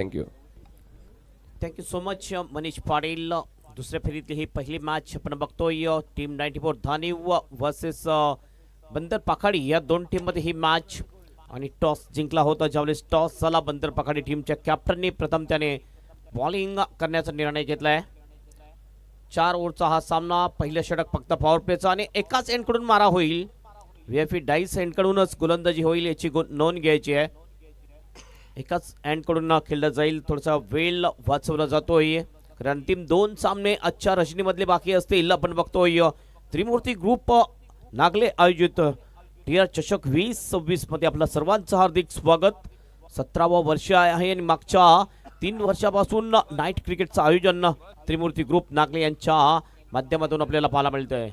Thank you. Thank you so much Manish Patil. दुसऱ्या फेरीतली ही पहिली match आपण बघतोय. टीम 94 धानिव वर्सेस बंदर पाखाडी या दोन टीम मध्ये ही मॅच. आणि टॉस जिंकला होता. ज्यावेळेस टॉस झाला बंदर पाखाडी टीमच्या कॅप्टनने प्रथम त्याने बॉलिंग करण्याचा निर्णय घेतलाय. 4 ओव्हरचा हा सामना. पहिलं षटक फक्त पॉवर प्लेचा आणि एकाच एंडकडून मारा होईल. व्हीआयपी डाईस एंडकडूनच गोलंदाजी होईल याची नोंद घ्यायची आहे. एकाच एंडकडून खेळलं जाईल. थोडासा वेळ वाचवला जातोय. अंतिम 2 सामने आजच्या रजनीमधले बाकी असतील. आपण बघतोय त्रिमूर्ती ग्रुप नागले आयोजित टीआर चषक 2026 मध्ये आपलं सर्वांचं हार्दिक स्वागत. 17वा वर्ष आहे आणि मागच्या 3 वर्षापासून नाईट क्रिकेटचं आयोजन त्रिमूर्ती ग्रुप नागले यांच्या माध्यमातून आपल्याला पाहायला मिळतंय.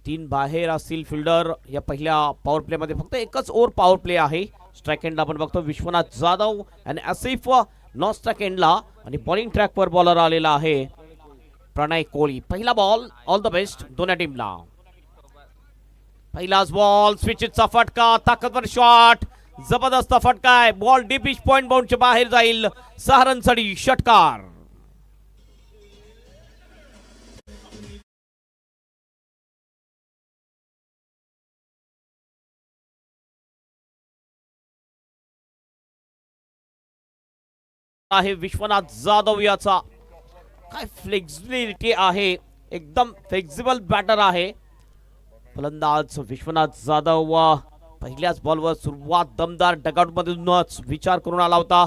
3 बाहेर असतील फिल्डर. या पहिल्या पॉवर प्ले मध्ये फक्त एकच ओव्हर पॉवर प्ले आहे. स्ट्राइक एंडला आपण बघतो विश्वनाथ जाधव आणि आसिफ नॉन स्ट्राइक एंडला. आणि बॉलिंग ट्रॅकवर बॉलर आलेला आहे प्रणय कोळी. पहिला बॉल. ऑल द बेस्ट दोन्ही टीमला. पहिलाच बॉल. स्विचचा फटका. ताकदवर शॉट. जबरदस्त फटका आहे. बॉल डीप पिच पॉइंट बाउंडच्या बाहेर जाईल. 6 रनसाठी षटकार. आहे विश्वनाथ जाधव याचा. काय फ्लेक्सिबिलिटी आहे. एकदम फ्लेक्सिबल बॅटर आहे फलंदाज विश्वनाथ जाधव. पहिल्याच बॉलवर सुरुवात दमदार. डगआउट मधूनच विचार करून आला होता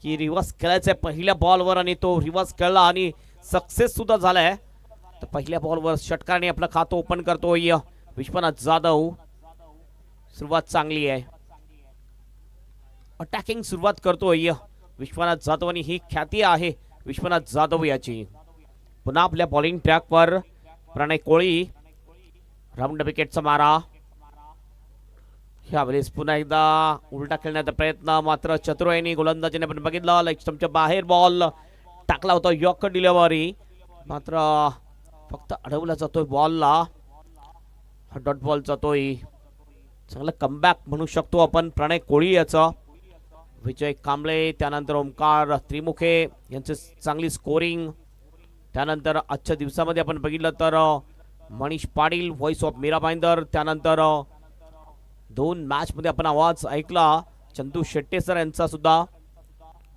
की रिव्हर्स खेळायचं पहिल्या बॉलवर आणि तो रिव्हर्स खेळला आणि सक्सेस सुद्धा झालाय. तर पहिल्या बॉलवर षटकाराने आपलं खातं ओपन करतोय विश्वनाथ जाधव. सुरुवात चांगली आहे. अटॅकिंग सुरुवात करतोय विश्वनाथ जाधव आणि ही ख्याती आहे विश्वनाथ जाधव याची. पुन्हा आपल्या बॉलिंग ट्रॅकवर प्रणय कोळी. राऊंड विकेटचा मारा. यावेळेस पुन्हा एकदा उलटा खेळण्याचा प्रयत्न. मात्र चतुर यांनी गोलंदाजीने आपण बघितलं लेग स्टंपच्या बाहेर बॉल टाकला होता. यॉर्कर डिलिव्हरी मात्र फक्त अडवला जातोय बॉलला. हा डॉट बॉल जातोय. चांगलं कमबॅक म्हणू शकतो आपण प्रणय कोळी याचं. विजय कांबळे त्यानंतर ओमकार त्रिमुखे यांचे चांगली स्कोरिंग. त्यानंतर आजच्या दिवसामध्ये आपण बघितलं तर मनीष पाटील व्हॉइस ऑफ मीरा भाईंदर. त्यानंतर 2 मॅच मध्ये आपण आवाज ऐकला चंदू शेट्टे सर यांचा सुद्धा.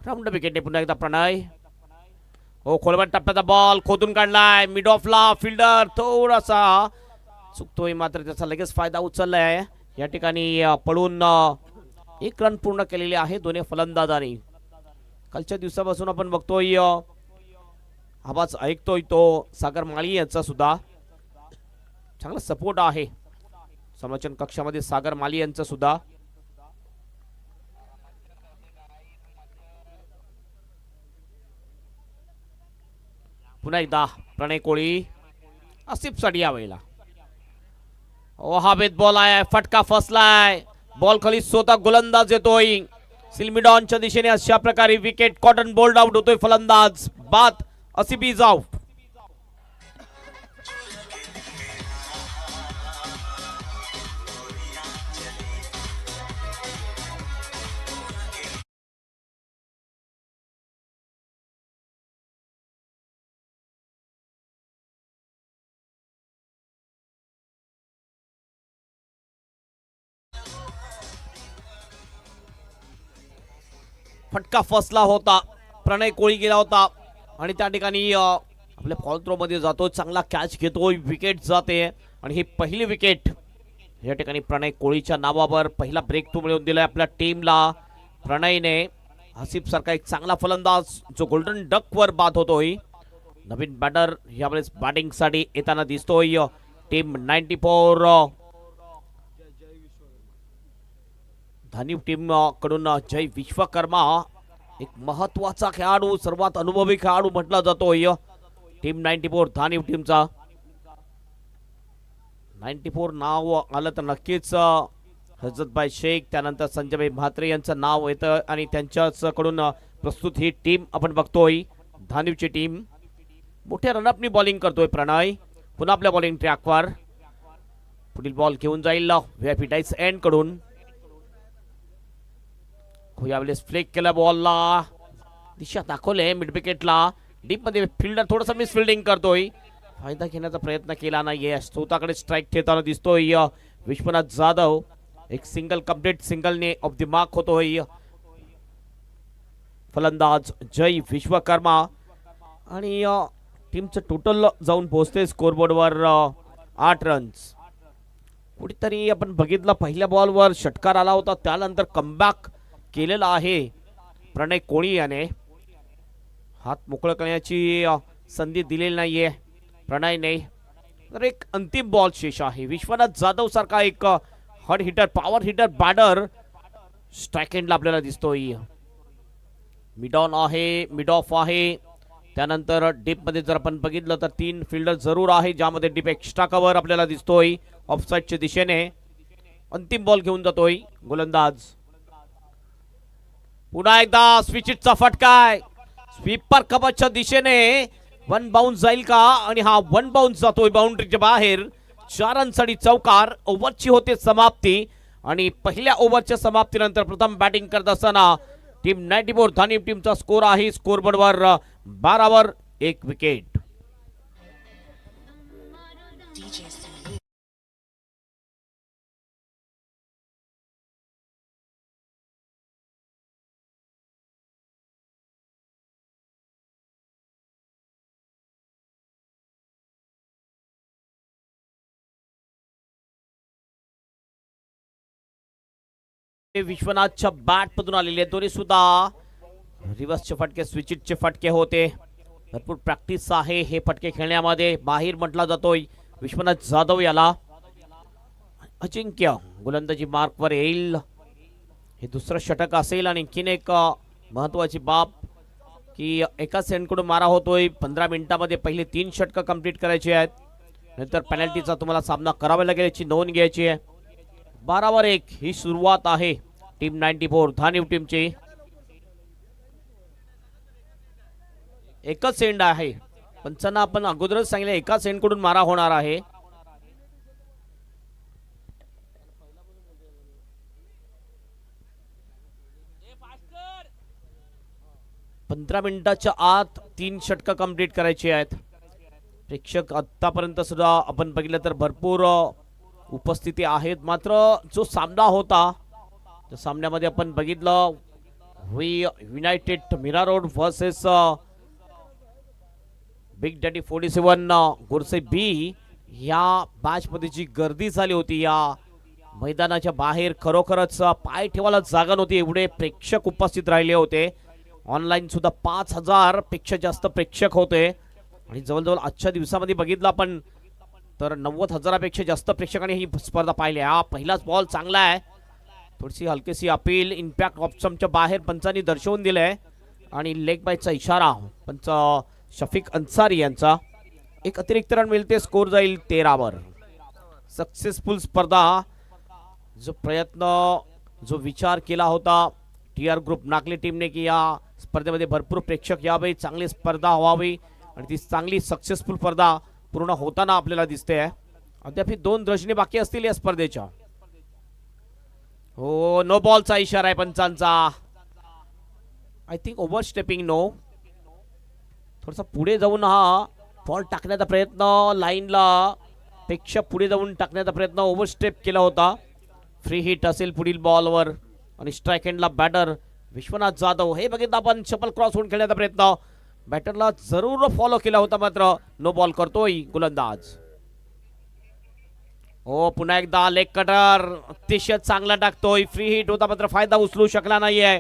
राऊंड विकेट पुन्हा एकदा प्रणय. हो खोलवर टप्प्याचा बॉल खोदून काढलाय मिड ऑफला. फिल्डर थोडासा चुकतोय मात्र त्याचा लगेच फायदा उचललाय. या ठिकाणी पळून 1 रन पूर्ण केलेले आहे दोन्ही फलंदाजांनी. कालच्या दिवसापासून आपण बघतोय आवाज ऐकतोय तो सागर माळी यांचा सुद्धा. चांगला सपोर्ट आहे समालोचन कक्षामध्ये सागर माली यांचा सुद्धा. पुन्हा एकदा प्रणय कोळी. आसिफ साठी यावेळेला हवेत बॉल आहे. फटका फसलाय. बॉल खाली स्वतः गोलंदाज येतोय सिल्मिडॉनच्या दिशेने. अशा प्रकारे विकेट. कॉटन बोल्ड आउट होतोय फलंदाज. बाद आसिफ इज आउट. फटका फसला होता. प्रणय कोळी गेला होता आणि त्या ठिकाणी आपल्या फॉल थ्रो मध्ये जातो. चांगला कॅच घेतोय. विकेट जाते आणि ही पहिली विकेट या ठिकाणी प्रणय कोळीच्या नावावर. पहिला ब्रेक थ्रू मिळवून दिलाय आपल्या टीमला प्रणयने. आसिफ सारखा एक चांगला फलंदाज जो गोल्डन डक वर बाद होतोय. नवीन बॅटर यावेळेस बॅटिंग साठी येताना दिसतोय टीम 94 धानिव टीम कडून जय विश्वकर्मा. एक महत्वाचा खेळाडू सर्वात अनुभवी खेळाडू म्हटला जातोय टीम 94 धानिव टीमचा. 94 नाव आलं तर नक्कीच हजरतभाई शेख त्यानंतर संजयभाई म्हात्रे यांचं नाव येतं आणि त्यांच्याकडून प्रस्तुत ही टीम आपण बघतोय धानिवची टीम. मोठ्या रनअपनी बॉलिंग करतोय प्रणय. पुन्हा आपल्या बॉलिंग ट्रॅकवर. पुढील बॉल घेऊन जाईल व्हीआयपी डाईस एंड कडून. यावेळेस फ्लेक केला बॉलला, दिशा दाखवले मिड विकेटला. डीप मध्ये फिल्डर थोडंसं मिस फिल्डिंग करतोय, फायदा घेण्याचा प्रयत्न केला नाहीये. स्वतःकडे स्ट्राईक खेळताना दिसतोय विश्वनाथ जाधव. एक सिंगल कंप्लीट सिंगलने ऑफ द मार्क होतोय फलंदाज जय विश्वकर्मा. आणि टीमचं टोटल जाऊन पोहोचते स्कोरबोर्डवर 8 रन्स. कुठेतरी आपण बघितलं पहिल्या बॉलवर षटकार आला होता, त्यानंतर कमबॅक केलेला आहे प्रणय कोळी याने. हात मोकळं करण्याची संधी दिलेली नाहीये प्रणयने. तर एक अंतिम बॉल शेष आहे. विश्वनाथ जाधव सारखा एक hot hitter power hitter batter strike एंडला आपल्याला दिसतोय. मिड ऑन आहे, मिड ऑफ आहे. त्यानंतर डीप मध्ये जर आपण बघितलं तर 3 फिल्डर जरूर आहे, ज्यामध्ये डीप एक्स्ट्रा कव्हर आपल्याला दिसतोय ऑफसाईडच्या दिशेने. अंतिम बॉल घेऊन जातोय गोलंदाज. पुन्हा एकदा स्विचिटचा फटका स्वीपर कव्हरच्या दिशेने. 1 बाउन्स जाईल का, आणि हा 1 बाउन्स जातोय बाउंड्रीच्या बाहेर. 4 रनसाठी चौकार. ओव्हरची होते समाप्ती, आणि पहिल्या ओव्हरच्या समाप्तीनंतर प्रथम बॅटिंग करत असताना टीम 94 धानी टीमचा स्कोर आहे स्कोरबोर्डवर 12 वर 1 विकेट. विश्वनाथच्या बॅट मधून आलेले दोन्ही सुद्धा रिव्हर्सचे फटके स्विचिटचे फटके होते. भरपूर प्रॅक्टिस आहे हे फटके खेळण्यामध्ये. बाहेर म्हटला जातोय विश्वनाथ जाधव याला. अजिंक्य गोलंदाजी मार्कवर येईल. हे दुसरं षटक असेल, आणि आणखीन एक महत्वाची बाब की एका सेंडकडून मारा होतोय. 15 मिनिटांमध्ये पहिले 3 षटकं कंप्लीट करायची आहेत, नंतर पेनल्टीचा तुम्हाला सामना करावा लागेल याची नोंद घ्यायची आहे. 12 वर 1 ही सुरुवात आहे टीम 94 धानीव टीमची. एकच सेंड आहे, पंचांना आपण अगोदरच सांगितलं एका सेंड कडून मारा होणार आहे. पंधरा मिनिटाच्या आत 3 षटकं कंप्लीट करायची आहेत. प्रेक्षक आतापर्यंत सुद्धा आपण बघितलं तर भरपूर उपस्थिती आहेत. मात्र जो सामना होता त्या सामन्यामध्ये आपण बघितलं united Mira road versus big daddy 47 गोरसे बी, या मॅच मध्ये जी गर्दी झाली होती या मैदानाच्या बाहेर खरोखरच पाय ठेवायला जागा नव्हती, एवढे प्रेक्षक उपस्थित राहिले होते. ऑनलाईन सुद्धा 5000 पेक्षा जास्त प्रेक्षक होते, आणि जवळजवळ आजच्या दिवसामध्ये बघितलं आपण तर 90,000पेक्षा जास्त प्रेक्षकांनी ही स्पर्धा पाहिली. हा पहिलाच बॉल चांगला आहे, थोडीशी हलकीशी अपील इम्पॅक्ट ऑप्शनच्या बाहेर पंचांनी दर्शवून दिलंय, आणि लेग बायचा इशारा पंच शफीक अन्सारी यांचा. एक अतिरिक्त रन मिळते, स्कोर जाईल 13 वर. सक्सेसफुल स्पर्धा, जो प्रयत्न जो विचार केला होता टीआर ग्रुप नागले टीमने की या स्पर्धेमध्ये भरपूर प्रेक्षक यावे, चांगली स्पर्धा व्हावी, आणि ती चांगली सक्सेसफुल स्पर्धा पूर्ण होताना आपल्याला दिसते आहे. अद्याप 2 दशने बाकी असतील या स्पर्धेच्या. हो, नो बॉलचा इशारा आहे पंचांचा. I think overstepping no. थोडासा पुढे जाऊन हा बॉल टाकण्याचा प्रयत्न, लाईनला पेक्षा पुढे जाऊन टाकण्याचा प्रयत्न, ओव्हर स्टेप केला होता. फ्री हिट असेल पुढील बॉलवर, आणि स्ट्राईक एंडला बॅटर विश्वनाथ जाधव. हे बघितलं आपण शपल क्रॉस होऊन खेळण्याचा प्रयत्न, बॅटरला जरूर फॉलो केला होता, मात्र नो बॉल करतोय गोलंदाज. हो, पुन्हा एकदा लेग कटर अतिशय चांगला टाकतोय. फ्री हिट होता मात्र फायदा उचलू शकला नाहीये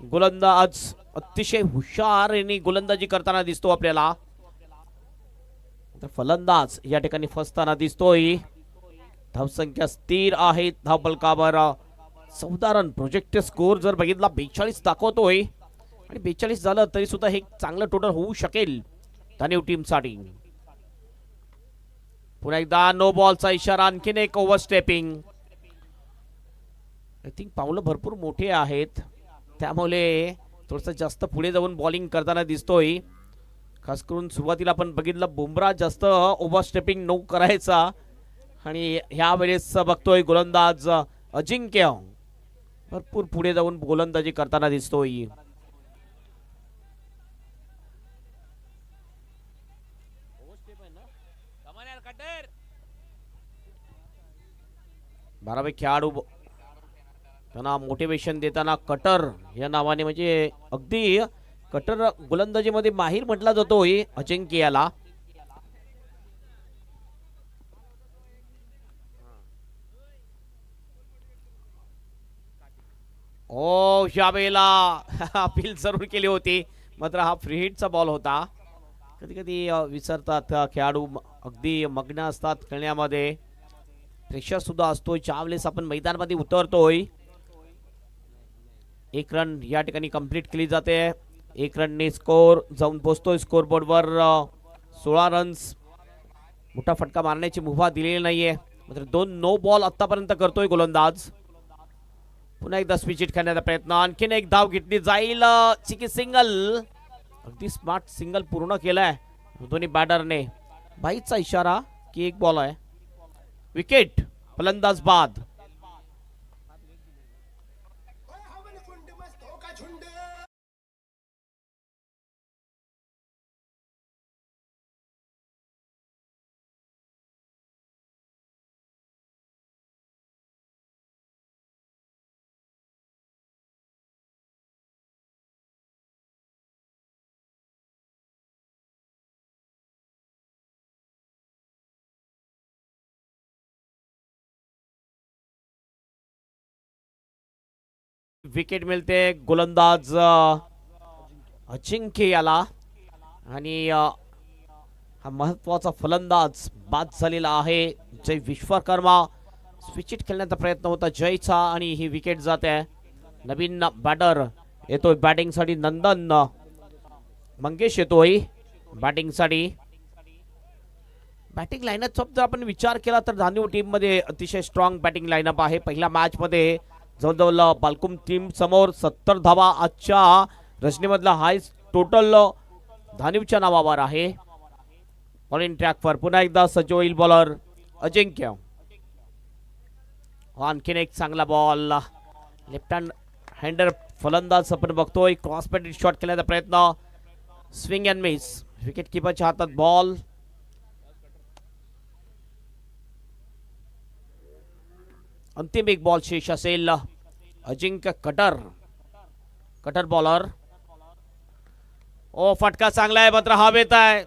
गोलंदाज. अतिशय हुशार यांनी गोलंदाजी करताना दिसतो आपल्याला. फलंदाज या ठिकाणी फसताना दिसतोय. धावसंख्या स्थिर आहे धावफलकावर 14 रन. प्रोजेक्ट स्कोर जर बघितला 42 दाखवतोय, आणि 42 झालं तरी सुद्धा हे चांगलं टोटल होऊ शकेल धानीव टीमसाठी. पुन्हा एकदा नो बॉलचा इशारा, आणखीन एक ओव्हर स्टेपिंग. आय थिंक पावलं भरपूर मोठे आहेत, त्यामुळे थोडंसं जास्त पुढे जाऊन बॉलिंग करताना दिसतोय. खास करून सुरुवातीला आपण बघितलं बुमराह जास्त ओव्हर स्टेपिंग नो करायचा, आणि ह्या वेळेस बघतोय गोलंदाज अजिंक्य भरपूर पुढे जाऊन गोलंदाजी करताना दिसतोय. बारावे खेळाडू त्यांना मोटिवेशन देताना कटर या नावाने, म्हणजे अगदी कटर गोलंदाजीमध्ये माहीर म्हटला जातोय अजिंक्य याला. ओ यावेळेला अपील जरूर केली होती, मात्र हा फ्री हिटचा बॉल होता. कधी कधी विसरतात खेळाडू, अगदी मग्न असतात खेळण्यामध्ये, प्रेशर सुद्धा असतोय ज्यावेळेस आपण मैदानामध्ये उतरतोय. एक रन या ठिकाणी कंप्लीट केली जाते. एक रनने स्कोर जाऊन पोहोचतोय स्कोर बोर्डवर 16 रन्स. मोठा फटका मारण्याची मुभा दिलेली नाहीये, मात्र 2 नो बॉल आतापर्यंत करतोय गोलंदाज. पुन्हा एकदा स्विच हिट करण्याचा प्रयत्न, आणखीन एक धाव घेतली जाईल. चिकी सिंगल, अगदी स्मार्ट सिंगल पूर्ण केलाय दोन्ही बॅटरने. बाईचा इशारा की एक बॉल आहे. विकेट फलंदाज बाद. विकेट मिळते गोलंदाज अजिंक्य याला, आणि हा महत्वाचा फलंदाज बाद झालेला आहे. जय विश्वकर्मा. स्विच हिट खेळण्याचा प्रयत्न होता जयचा, आणि ही विकेट जाते. नवीन बॅटर येतोय बॅटिंग साठी. नंदन मंगेश येतोय बॅटिंग साठी. बॅटिंग लाईनअपचा जर आपण विचार केला तर धानू टीम मध्ये अतिशय स्ट्रॉंग बॅटिंग लाईनअप आहे. पहिल्या मॅच मध्ये जवळजवळ बालकुम टीम समोर 70 धावा आजच्या रचनेमधला हायस्ट टोटल धानीवच्या नावावर आहे. बॉलिंग ट्रॅकवर पुन्हा एकदा सज्ज होईल बॉलर अजिंक्य. आणखीन एक चांगला बॉल. लेफ्ट हँडर फलंदाज आपण बघतोय. क्रॉस बॅटेड शॉट खेळण्याचा प्रयत्न, स्विंग अँड मिस. विकेट किपरच्या हातात बॉल. अंतिम एक बॉल शेष असेल. अजिंक्य कटर बॉलर. ओ फटका चांगला आहे, मात्र हवेत आहे.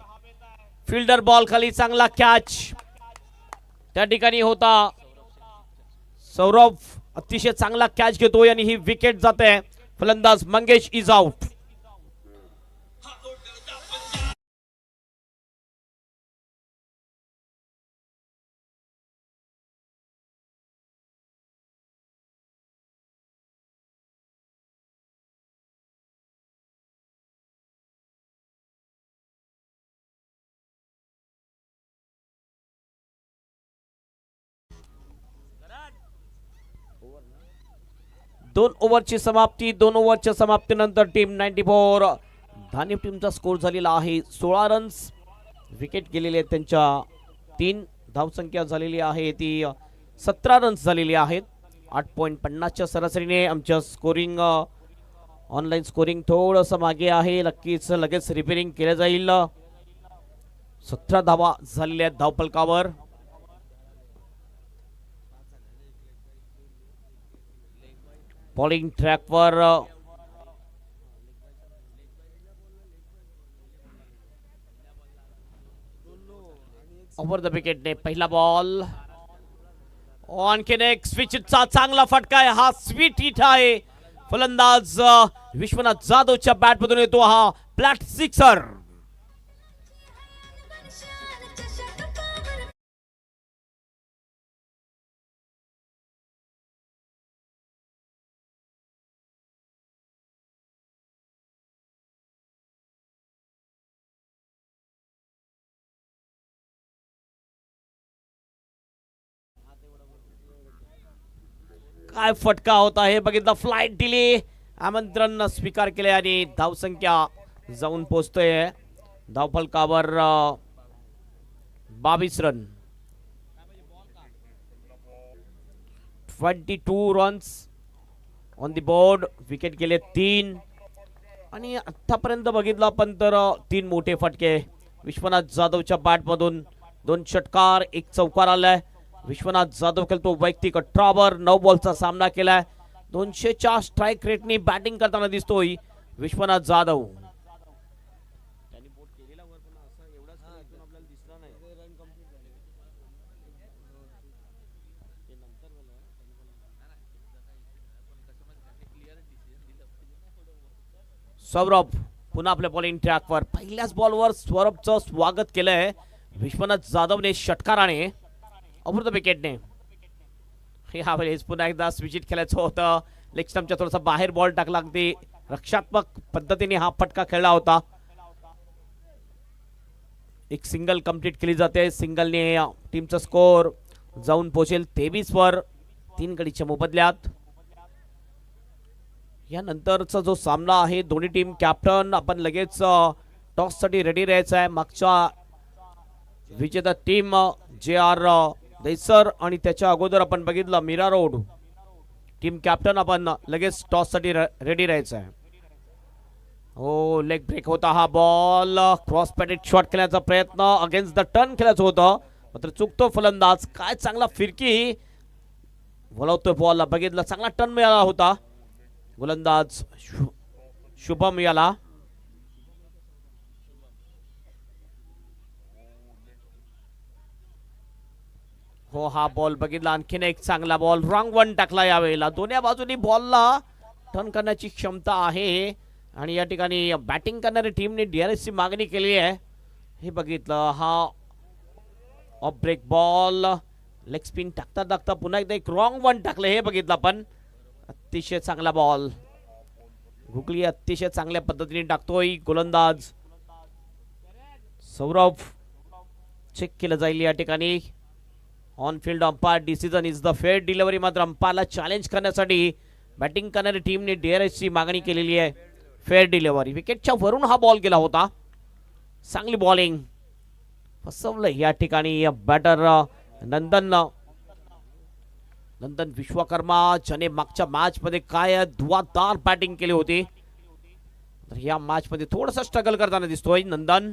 फिल्डर बॉल खाली, चांगला कॅच त्या ठिकाणी होता. सौरभ अतिशय चांगला कॅच घेतोय आणि ही विकेट जाते. फलंदाज मंगेश इज आउट. दोन ओव्हरची समाप्ती. 2 ओव्हरच्या समाप्तीनंतर टीम 94, धानीव टीमचा स्कोर झालेला आहे 16 रन्स. विकेट गेलेले आहेत त्यांच्या 3. धावसंख्या झालेली आहे ती 17 रन्स झालेली आहेत. 8.50च्या सरासरीने आमच्या स्कोरिंग, ऑनलाईन स्कोरिंग थोडंसं मागे आहे. नक्कीच लगेच रिपेअरिंग केलं जाईल. 17 धावा झालेल्या आहेत धावफलकावर. बॉलिंग ट्रॅकवर ओव्हर द विकेटने पहिला बॉल. आणखीन एक स्विचचा चांगला फटका आहे. हा स्वीट हिट आहे. फलंदाज विश्वनाथ जाधवच्या बॅट मधून येतो हा फ्लॅट सिक्सर. काय फटका होता हे बघितलं. फ्लाइट दिली, आमंत्रण स्वीकार केले आणि धावसंख्या जाऊन पोहोचतोय धावफलकावर 22 run. 22 runs on the board. Wicket गेले 3 आणि आतापर्यंत बघितलं आपण तर 3 मोठे फटके. विश्वनाथ जाधवच्या बॅटमधून 2 षटकार 1 चौकार आलाय. विश्वनाथ जाधव खेळतो वैयक्तिक 18 ओव्हर 9 बॉलचा सामना केलाय. 200च्या स्ट्राईक रेटने बॅटिंग करताना दिसतोय विश्वनाथ जाधव. सौरभ पुन्हा आपल्या बॉलिंग ट्रॅकवर. पहिल्याच बॉलवर सौरभचं स्वागत केलंय विश्वनाथ जाधवने षटकाराने अमृत विकेटने. यावेळेस पुन्हा एकदा स्विचिट खेळायचं होतं. लेग स्टंपच्या थोडासा बाहेर बॉल टाकला. अगदी रक्षात्मक पद्धतीने हा फटका खेळला होता. एक सिंगल कंप्लीट केली जाते. सिंगलने टीमचा स्कोर जाऊन पोहोचेल 23 वर 3 गडीच्या मोबदल्यात. यानंतरचा जो सामना आहे दोन्ही टीम कॅप्टन आपण लगेच टॉस साठी रेडी राहायचं आहे. मागच्या विजेता टीम JR दैसर आणि त्याच्या अगोदर आपण बघितलं मीरा रोड टीम कॅप्टन आपण लगेच टॉस साठी रेडी राहायचं आहे. हो लेग ब्रेक होता हा बॉल. क्रॉस पॅटेड शॉट खेळण्याचा प्रयत्न अगेन्स्ट द टर्न खेळायचं होतं मात्र चुकतो फलंदाज. काय चांगला फिरकी वळवतोय बॉलला. बघितलं चांगला टर्न मिळाला होता. गोलंदाज शुभम याला. हो हा बॉल बघितला. आणखीन एक चांगला बॉल. रॉंग वन टाकला यावेळेला. दोन्ही बाजूनी बॉलला टर्न करण्याची क्षमता आहे आणि या ठिकाणी बॅटिंग करणारी टीमने DRS ची मागणी केली आहे. हे बघितलं. हा off break ball. Leg spin टाकता टाकता पुन्हा एकदा एक रॉंग वन टाकलं. हे बघितलं आपण. अतिशय चांगला बॉल. गुगली अतिशय चांगल्या पद्धतीने टाकतोय गोलंदाज सौरभ. चेक केलं जाईल या ठिकाणी. On field umpire decision is the fair delivery. मात्र अंपायरला चॅलेंज करण्यासाठी बॅटिंग करणारी टीमने DRS ची मागणी केलेली आहे. Fair delivery. विकेटच्या वरून हा बॉल गेला होता. चांगली बॉलिंग. फसवलं या ठिकाणी बॅटर नंदन विश्वकर्मा ज्याने मागच्या मॅच मध्ये काय धुवाधार बॅटिंग केली होती. तर या मॅच मध्ये थोडंसं स्ट्रगल करताना दिसतोय नंदन.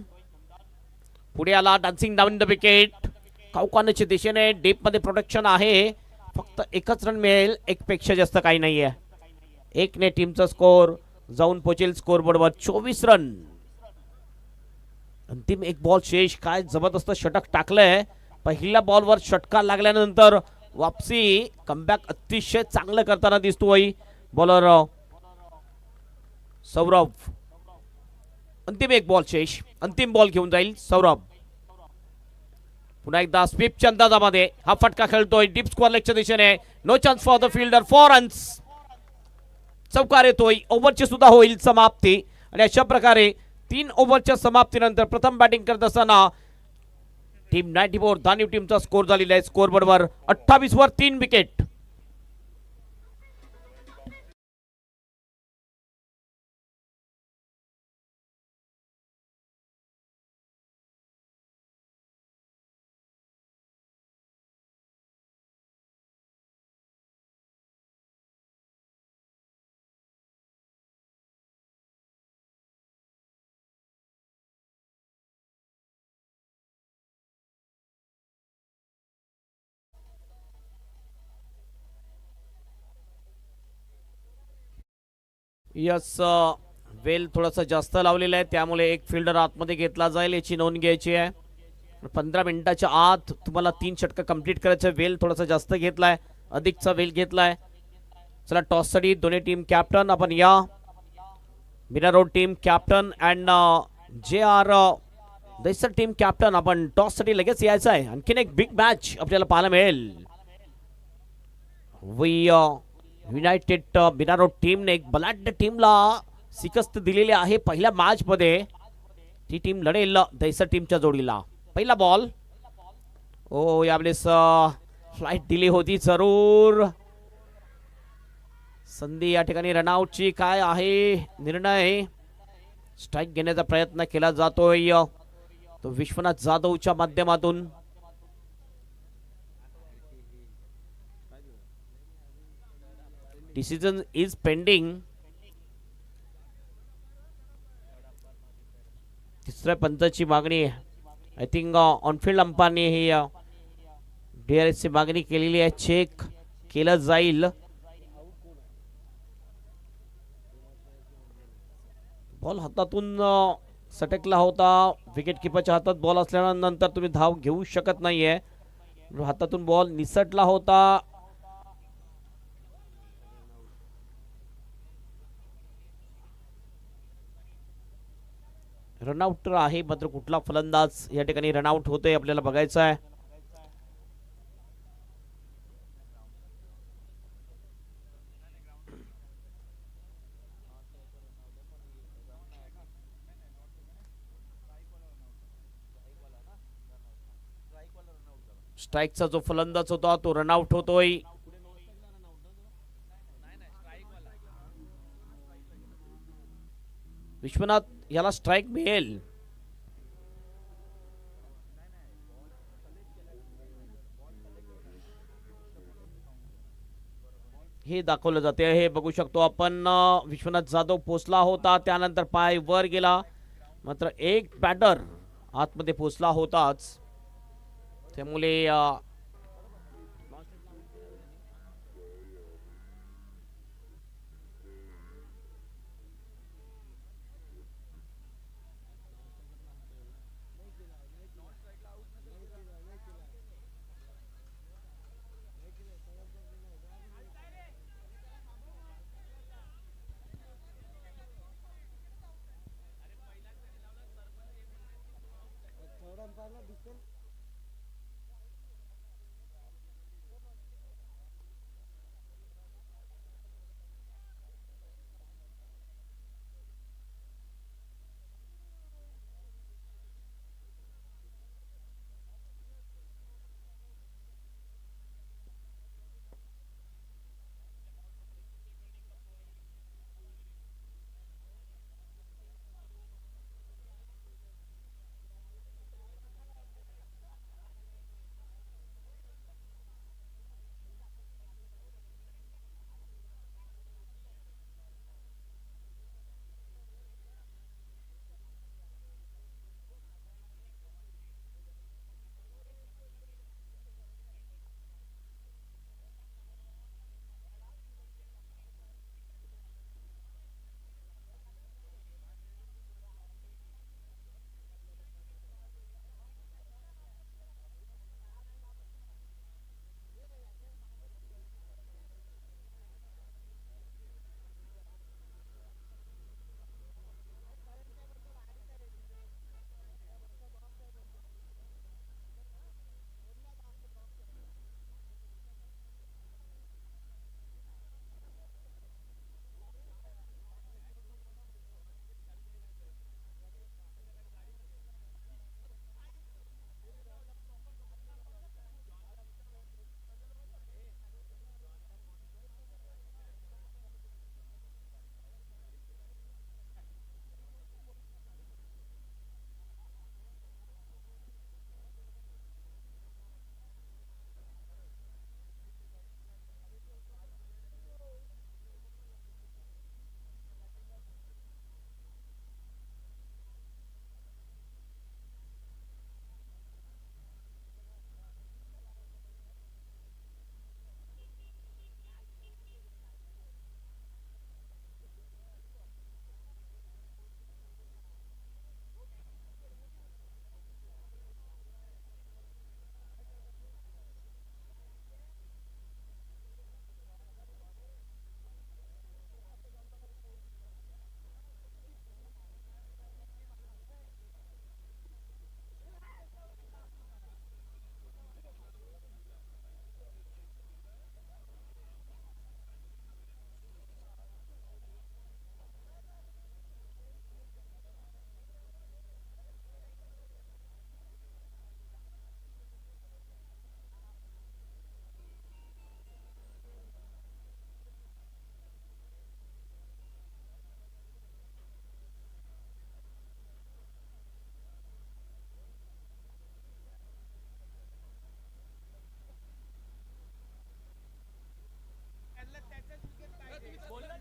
पुढे आला डान्सिंग डाऊन द विकेट. काउकानच्या दिशेने डीप मध्ये प्रोटेक्शन आहे. फक्त एकच रन मिळेल. एक पेक्षा जास्त काही नाहीये. 1 ने टीमचा स्कोर जाऊन पोहोचेल स्कोरबोर्डवर 24 रन. अंतिम एक बॉल शेष. काय जबरदस्त षटक टाकलंय. पहिल्या बॉलवर षटकार लागल्यानंतर वापसी कमबॅक अतिशय चांगलं करताना दिसतोय बॉलर सौरभ. अंतिम एक बॉल शेष. अंतिम बॉल घेऊन जाईल सौरभ. पुन्हा एकदा स्वीपच्या अंदाजामध्ये हा फटका खेळतोय डीप स्क्वेअर लेगच्या दिशेने. No chance for the fielder. 4 runs. चौकार येतोय. ओव्हरची सुद्धा होईल समाप्ती आणि अशा प्रकारे 3 ओव्हरच्या समाप्तीनंतर प्रथम बॅटिंग करत असताना टीम 94 धानीव टीमचा स्कोर झालेला आहे. स्कोरबोर्डवर 28 वर 3 विकेट. यस वेल थोडासा जास्त लावलेला आहे त्यामुळे एक फिल्डर आतमध्ये घेतला जाईल याची नोंद घ्यायची आहे. 15 मिनिटाच्या आत तुम्हाला 3 षटक कंप्लीट करायचे. वेल थोडासा जास्त घेतलाय. अधिकचा वेल घेतलाय. चला टॉस साठी दोन्ही टीम कॅप्टन आपण या. Mira road team captain and JR Dahisar team captain आपण टॉस साठी लगेच यायचं आहे. आणखीन एक बिग मॅच आपल्याला पाहायला मिळेल. युनायटेड मीरा रोड टीमने एक बलाढ्य टीमला शिकस्त दिलेली आहे पहिल्या मॅच मध्ये. ती टीम लढेल दैसर टीमच्या जोडीला. पहिला बॉल. ओ यावेळेस फ्लाइट दिली होती जरूर. संधी या ठिकाणी रनआउटची. काय आहे निर्णय. स्ट्राइक घेण्याचा प्रयत्न केला जातोय तो विश्वनाथ जाधवच्या माध्यमातून. Decision is pending. तिसऱ्या पंचाची मागणी आय थिंक ऑनफिल्ड अंपाने ही DRS ची मागणी केलेली आहे. चेक केलं जाईल. बॉल हातातून सटकला होता. विकेट किपरच्या हातात बॉल असल्यानंतर तुम्ही धाव घेऊ शकत नाहीये. हातातून बॉल निसटला होता. रनआउट आहे, मात्र कुठला फलंदाज या ठिकाणी रनआउट होतोय आपल्याला बघायचं आहे. स्ट्राईकचा जो फलंदाज होता तो रनआउट होतोय. विश्वनाथ याला स्ट्राईक मिळेल. हे दाखवलं जाते, हे बघू शकतो आपण. विश्वनाथ जाधव पोचला होता, त्यानंतर पाय वर गेला, मात्र एक बॅटर आतमध्ये पोचला होताच. त्यामुळे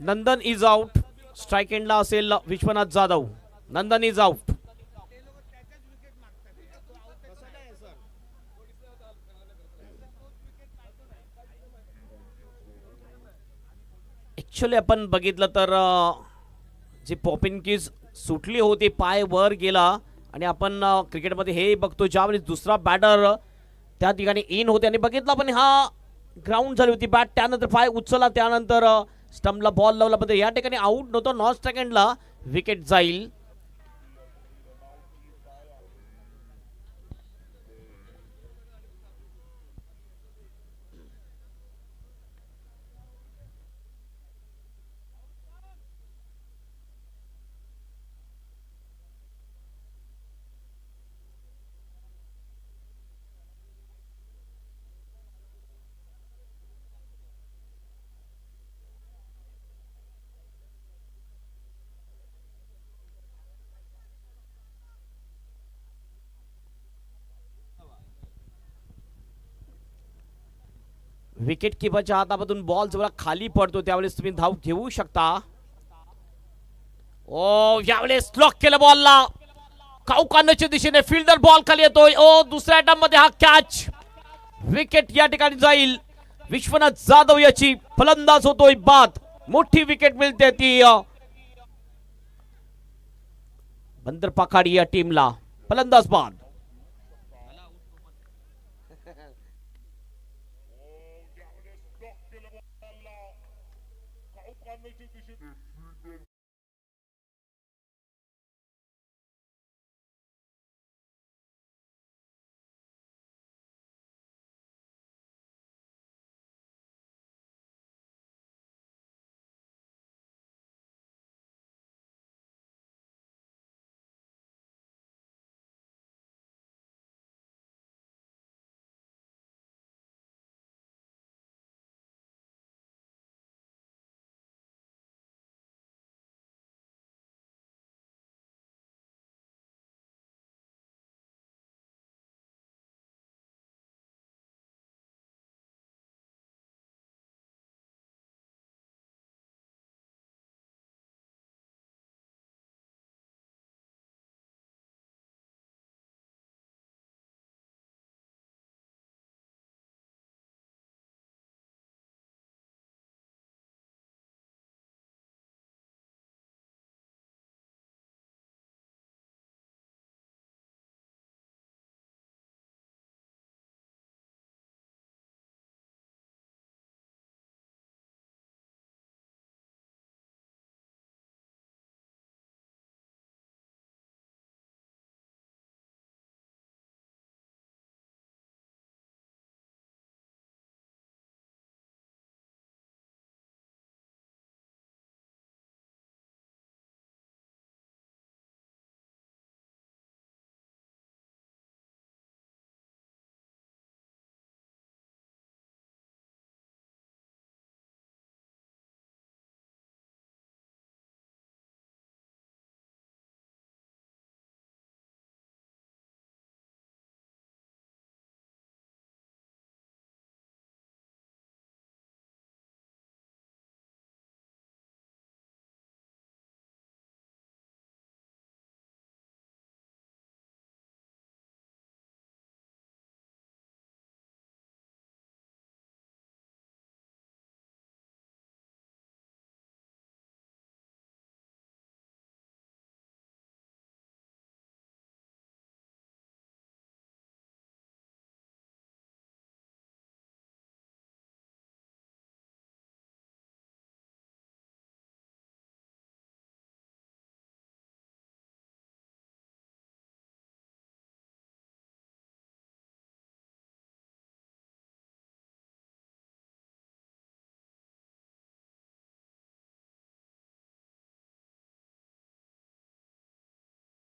नंदन इज आउट. स्ट्राइक एंडला असेल Vishwanath Jadhav. Nandan is out. Actually आपण बघितलं तर जी पॉपिनकीज सुटली होती पाय वर गेला आणि आपण क्रिकेटमध्ये हे बघतो ज्यावेळेस दुसरा बॅटर त्या ठिकाणी इन होते आणि बघितलं पण हा ग्राउंड झाली होती बॅट त्यानंतर पाय उचलला त्यानंतर स्टंपला बॉल लावला पण या ठिकाणी आउट नव्हतं. नॉन सेकंडला विकेट जाईल. विकेट किपरच्या हातामधून बॉल जेव्हा खाली पडतो त्यावेळेस तुम्ही धाव घेऊ शकता. ओ यावेळेस लॉक केलं बॉलला. काउकांडच्या दिशेने फिल्डर बॉल खाली येतोय. ओ दुसऱ्या अटॅम्प मध्ये हा कॅच. विकेट या ठिकाणी जाईल. विश्वनाथ जाधव याची फलंदाज होतोय बाद. मोठी विकेट मिळते ती बंदर पाखाडी या टीमला. फलंदाज बाद.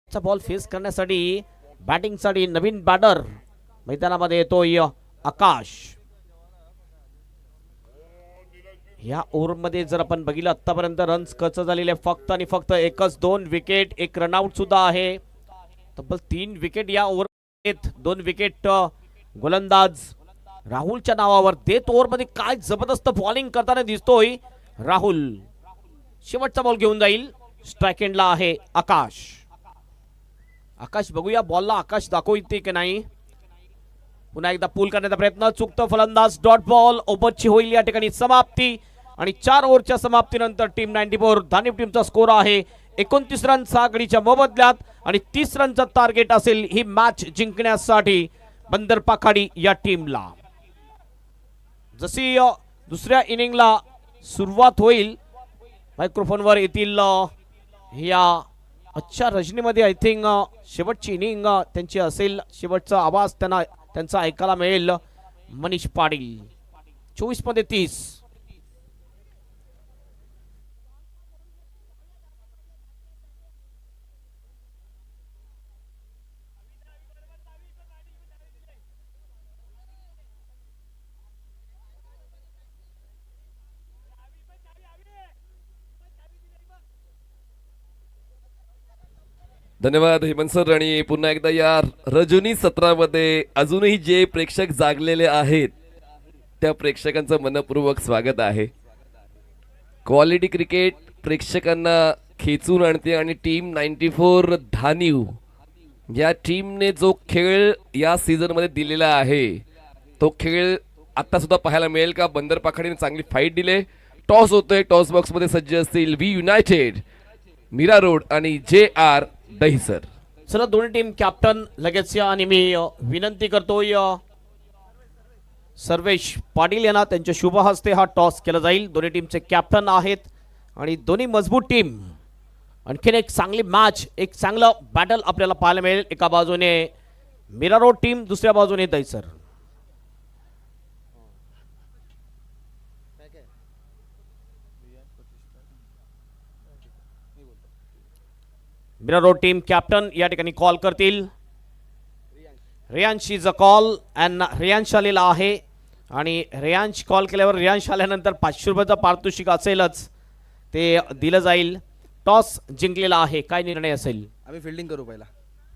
बॉल फेस करण्यासाठी बॅटिंगसाठी नवीन बॅटर मैदानामध्ये येतोय आकाश. या ओव्हरमध्ये जर आपण बघितलं आतापर्यंत रन्स खर्च झालेले फक्त आणि फक्त एकच 2 विकेट. एक रनआउट सुद्धा आहे. तब्बल 3 विकेट या ओव्हर. 2 विकेट गोलंदाज राहुलच्या नावावर देत. ओव्हरमध्ये काय जबरदस्त बॉलिंग करताना दिसतोय राहुल. शेवटचा बॉल घेऊन जाईल. स्ट्राइक एंडला आहे आकाश. आकाश बघूया बॉलला आकाश दाखवते की नाही. पुन्हा एकदा पूल करण्याचा प्रयत्न, चुकतो फलंदाज. Dot ball. ओव्हरची होईल या ठिकाणी समाप्ती. आणि 4 ओव्हरच्या समाप्तीनंतर टीम 94 धानिव टीमचा स्कोर आहे 29 रनचा आघाडीच्या मोबदल्यात. आणि 30 रनचा टार्गेट असेल ही मॅच जिंकण्यासाठी बंदर पाखाडी या टीमला. जशी दुसऱ्या इनिंगला सुरुवात होईल, मायक्रोफोनवर येतील या आजच्या रजनीमध्ये आय थिंक शेवटची इनिंग त्यांची असेल. शेवटचा आवाज त्यांचा ऐकायला मिळेल. मनीष पाटील 24 मध्ये 30. धन्यवाद हेमंत सर. आणि पुन्हा एकदा या रजनी सत्रामध्ये अजूनही जे प्रेक्षक जागलेले आहेत त्या प्रेक्षकांचं मनपूर्वक स्वागत आहे. क्वालिटी क्रिकेट प्रेक्षकांना खेचून आणते आणि टीम 94 धानिव या टीमने जो खेळ या सीझनमध्ये दिलेला आहे तो खेळ आता सुद्धा पाहायला मिळेल का? बंदर पाखाडीने चांगली फाईट दिले. टॉस होतोय. टॉस बॉक्समध्ये सज्ज असतील व्ही युनायटेड, मीरा रोड आणि JR दहिसर. चला दोन्ही टीम कॅप्टन लगेच या. आणि मी विनंती करतोय सर्वेश पाटील यांना, त्यांच्या शुभ हस्ते हा टॉस केला जाईल. दोन्ही टीमचे कॅप्टन आहेत आणि दोन्ही मजबूत टीम. आणखीन एक चांगली मॅच, एक चांगलं बॅटल आपल्याला पाहायला मिळेल. एका बाजूने मीरा रोड टीम, दुसऱ्या बाजूने Dahisar. Mira road team captain या ठिकाणी कॉल करतील. Riyansh is a call and Riyansh आलेला आहे. आणि रियांश कॉल केल्यावर रियांश आल्यानंतर 500 रुपयाचं पारितोषिक असेलच, ते दिलं जाईल. टॉस जिंकलेला आहे, काय निर्णय असेल? आम्ही फिल्डिंग करू. पहिला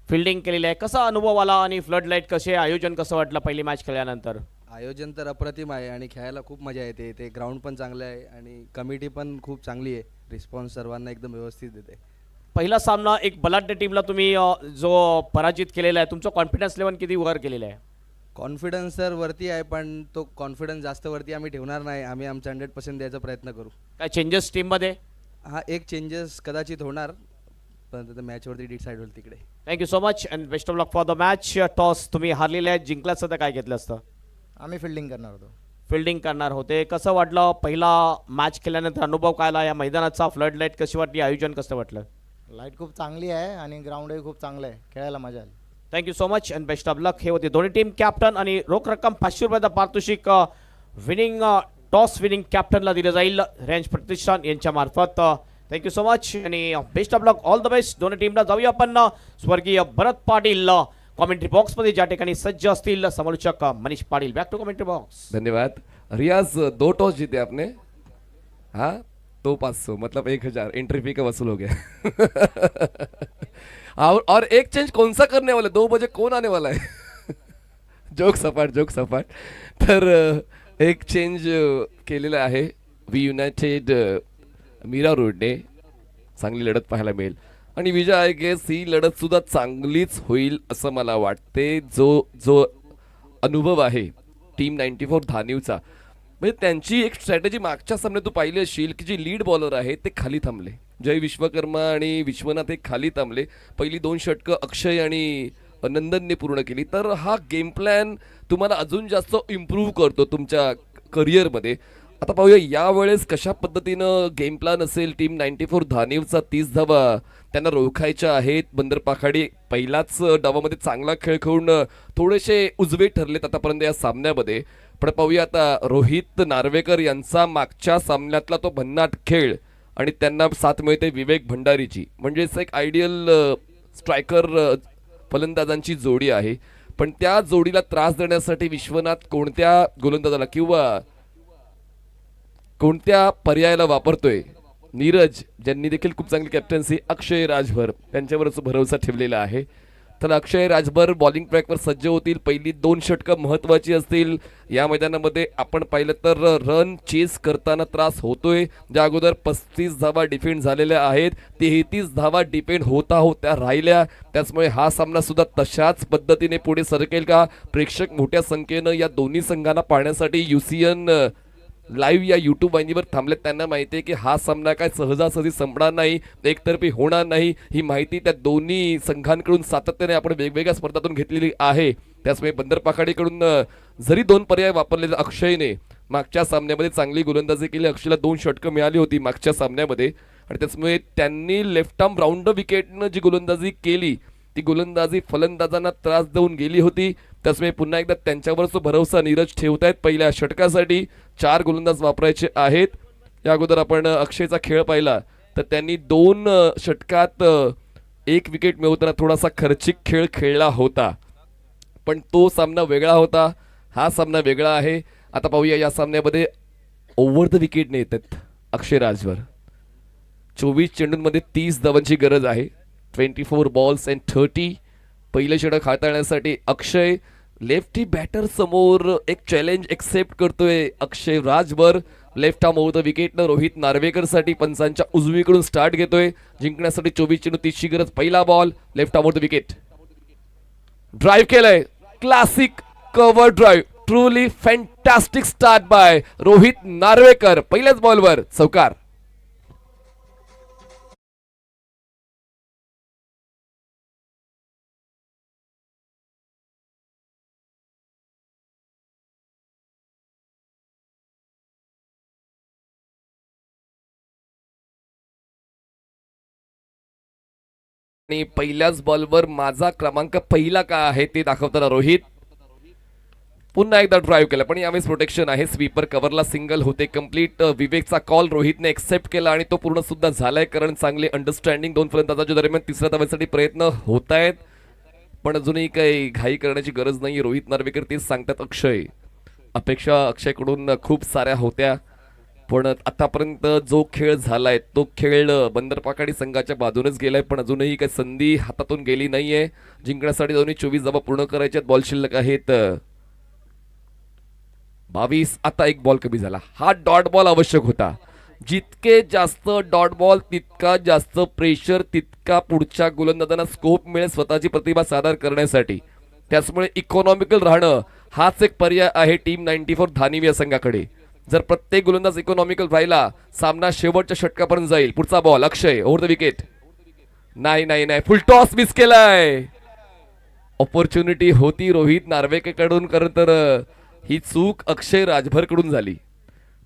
फिल्डिंग केलेली आहे. कसा अनुभव आला आणि फ्लड लाईट कसे, आयोजन कसं वाटलं पहिली मॅच खेळल्यानंतर? आयोजन तर अप्रतिम आहे आणि खेळायला खूप मजा येते. ते ग्राउंड पण चांगलं आहे आणि कमिटी पण खूप चांगली आहे. रिस्पॉन्स सर्वांना एकदम व्यवस्थित देते. पहिला सामना एक बलाढ्य टीमला तुम्ही जो पराजित केलेला आहे, तुमचं कॉन्फिडन्स लेवल किती वर केलेलं आहे? कॉन्फिडन्स तर वरती आहे, पण तो कॉन्फिडन्स जास्त वरती आम्ही ठेवणार नाही. आम्ही आमचा 100% द्यायचा प्रयत्न करू. काय चेंजेस टीममध्ये? हा, एक चेंजेस कदाचित होणार, पण मॅचवरती डिसाईड होईल तिकडे. Thank you so much and best of luck for the match. Toss तुम्ही हारलेले आहेत, जिंकलं असतं तर काय घेतलं असतं? आम्ही फिल्डिंग करणार होतो. फिल्डिंग करणार होते. कसं वाटलं पहिला मॅच केल्यानंतर, अनुभव काय आला या मैदानाचा? फ्लड लाईट कशी वाटली, आयोजन कसं वाटलं? लाईट खूप चांगली आहे आणि ग्राउंडही खूप चांगलं आहे, खेळायला मजा आली. Thank you so much and best of luck. हे होते दोन्ही टीम कॅप्टन आणि रोख रक्कम 500 रुपयाचा पारितोषिक विनिंग टॉस विनिंग कॅप्टनला दिलं जाईल रेंज प्रतिष्ठान यांच्या मार्फत. थँक्यू सो मच आणि best of luck, all the best दोन्ही टीमला. जाऊया आपण स्वर्गीय भरत पाटील कॉमेंट्री बॉक्समध्ये, ज्या ठिकाणी सज्ज असतील समालोचक Manish Patil. Back to commentary box. धन्यवाद रियाज. 2 टॉस जीते आपने. हाँ तो 500 मतलब 1000 एंट्री फी का वसूल हो गया. और एक चेंज कौन सा करने वाला? 2 बजे कौन आने वाला है? जोक सपाट. तर एक चेंज केलेला आहे व्ही युनायटेड मीरा रोडने. चांगली लढत पाहायला मिळेल आणि विजय आय गेस ही लढत सुद्धा चांगलीच होईल असं मला वाटते. जो अनुभव आहे टीम 94 धानिवचा, म्हणजे त्यांची एक स्ट्रॅटेजी मागच्या सामन्यात तू पाहिली असशील की जी लीड बॉलर आहे ते खाली थांबले. जय विश्वकर्मा आणि विश्वनाथ हे खाली थांबले. पहिली 2 षटकं अक्षय आणि नंदनने पूर्ण केली. तर हा गेम प्लॅन तुम्हाला अजून जास्त इम्प्रूव्ह करतो तुमच्या करिअरमध्ये. आता पाहूया यावेळेस कशा पद्धतीनं गेम प्लॅन असेल टीम 94 धानिवचा. 30 धावा त्यांना रोखायच्या आहेत. बंदर पाखाडी पहिल्याच डावामध्ये चांगला खेळ खेळून थोडेसे उजवे ठरलेत आतापर्यंत या सामन्यामध्ये. पण पाहूया आता रोहित नार्वेकर यांचा मागच्या सामन्यातला तो भन्नाट खेळ आणि त्यांना साथ मिळते विवेक भंडारीची. म्हणजेच एक आयडियल स्ट्रायकर फलंदाजांची जोडी आहे. पण त्या जोडीला त्रास देण्यासाठी विश्वनाथ कोणत्या गोलंदाजाला किंवा कोणत्या पर्यायाला वापरतोय? नीरज ज्यांनी देखील खूप चांगली कॅप्टन्सी, अक्षय राजभर त्यांच्यावरच भरोसा ठेवलेला आहे. तर अक्षय राजभर बॉलिंग ट्रॅकवर सज्ज होतील. पहिली 2 षटकं महत्त्वाची असतील. या मैदानामध्ये आपण पाहिलं तर रन चेस करताना त्रास होतोय. ज्या अगोदर 35 धावा डिफेंड झालेल्या आहेत, 33 धावा डिपेंड होता होत्या राहिल्या. त्याचमुळे हा सामना सुद्धा तशाच पद्धतीने पुढे सरकेल का? प्रेक्षक मोठ्या संख्येनं या दोन्ही संघांना पाहण्यासाठी युसीएन लाईव्ह या यूट्यूब वाहिनीवर थांबलेत. त्यांना माहिती आहे की हा सामना काय सहजासहजी संपणार नाही, एकतर्फी होणार नाही. ही माहिती त्या दोन्ही संघांकडून सातत्याने आपण वेगवेगळ्या स्पर्धातून घेतलेली आहे. त्याचमुळे बंदर पाखाडीकडून जरी 2 पर्याय वापरले, अक्षयने मागच्या सामन्यामध्ये चांगली गोलंदाजी केली. अक्षयला 2 षटकं मिळाली होती मागच्या सामन्यामध्ये आणि त्याचमुळे त्यांनी लेफ्ट आर्म राऊंड विकेटनं जी गोलंदाजी केली ती गोलंदाजी फलंदाजांना त्रास देऊन गेली होती. त्याचमुळे पुन्हा एकदा त्यांच्यावर जो भरोसा नीरज ठेवतायत. पहिल्या षटकासाठी 4 गोलंदाज वापरायचे आहेत. या अगोदर आपण अक्षयचा खेळ पाहिला तर त्यांनी 2 षटकात 1 विकेट मिळवताना थोडासा खर्चिक खेळ खेळला होता, पण तो सामना वेगळा होता. हा सामना वेगळा आहे. आता पाहूया या सामन्यामध्ये ओव्हर द विकेटने येतात अक्षय राजवर. 24 चेंडूंमध्ये 30 धावांची गरज आहे. 24 बॉल्स अँड 30. पहिलं षटक हाताळण्यासाठी अक्षय लेफ्टी बॅटर समोर एक चॅलेंज एक्सेप्ट करतोय. Akshay Rajbhar left arm over the विकेटनं रोहित नार्वेकरसाठी पंचांच्या उजवीकडून स्टार्ट घेतोय. जिंकण्यासाठी 24 चेंडू 30ची गरज. पहिला ball left arm over the wicket. Drive केलंय, classic cover drive. Truly fantastic start by Rohit Narvekar. पहिल्याच बॉलवर चौकार. आणि पहिल्याच बॉलवर माझा क्रमांक पहिला का आहे ते दाखवताना रोहित पुन्हा एकदा ड्राईव्ह केला, पण यावेळेस प्रोटेक्शन आहे. स्वीपर कव्हरला सिंगल होते कंप्लीट. विवेकचा कॉल रोहितने एक्सेप्ट केला आणि तो पूर्ण सुद्धा झालाय, कारण चांगले अंडरस्टँडिंग 2 फलंदाजांच्या दरम्यान तिसऱ्या धावेसाठी प्रयत्न होत आहेत, पण अजूनही काही घाई करण्याची गरज नाही. रोहित नार्वेकर तेच सांगतात. अक्षय, अपेक्षा अक्षयकडून खूप साऱ्या होत्या, पण आतापर्यंत जो खेळ झालाय तो खेळ बंदर पाखाडी संघाच्या बाजूनेच गेलाय, पण अजूनही काही संधी हातातून गेली नाहीये. जिंकण्यासाठी दोन्ही 24 धावा पूर्ण करायच्या. बॉल शिल्लक आहेत 22. आता 1 बॉल कमी झाला. हा डॉट बॉल आवश्यक होता. जितके जास्त डॉट बॉल तितका जास्त प्रेशर, तितका पुढच्या गोलंदाजांना स्कोप मिळेल स्वतःची प्रतिभा सादर करण्यासाठी. त्याचमुळे इकॉनॉमिकल राहणं हाच एक पर्याय आहे टीम 94 धानिव या संघाकडे. जर प्रत्येक गोलंदाज इकॉनॉमिकल राहिला, सामना शेवटच्या षटकापर्यंत जाईल. पुढचा ball Akshay over the wicket. नाही नाही नाही, फुल टॉस मिस केलाय. ऑपॉर्च्युनिटी होती रोहित नार्वेकरकडून, कारण तर ही चूक अक्षय राजभर कडून झाली,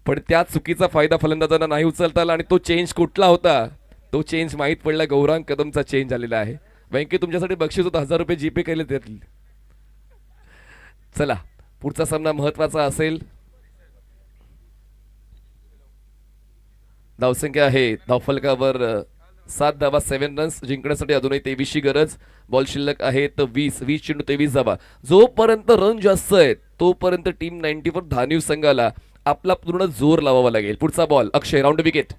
पण त्या चुकीचा फायदा फलंदाजांना नाही उचलता आला. आणि तो चेंज कुठला होता? तो चेंज माहीत पडला, गौरांग कदमचा चेंज आलेला आहे. बँकेत तुमच्यासाठी बक्षीस होतं, 1000 रुपये जीपे केले त्यातले. चला, पुढचा सामना महत्वाचा असेल. धावसंख्या आहे धावफलकावर 7 धावा, 7 रन्स. जिंकण्यासाठी अजूनही 23ची गरज. बॉल शिल्लक आहेत 20 चेंडू 23 धावा. जोपर्यंत रन जास्त आहेत तोपर्यंत टीम 94 धानिव संघाला आपला पूर्ण जोर लावावा लागेल. पुढचा बॉल अक्षय राऊंड विकेट.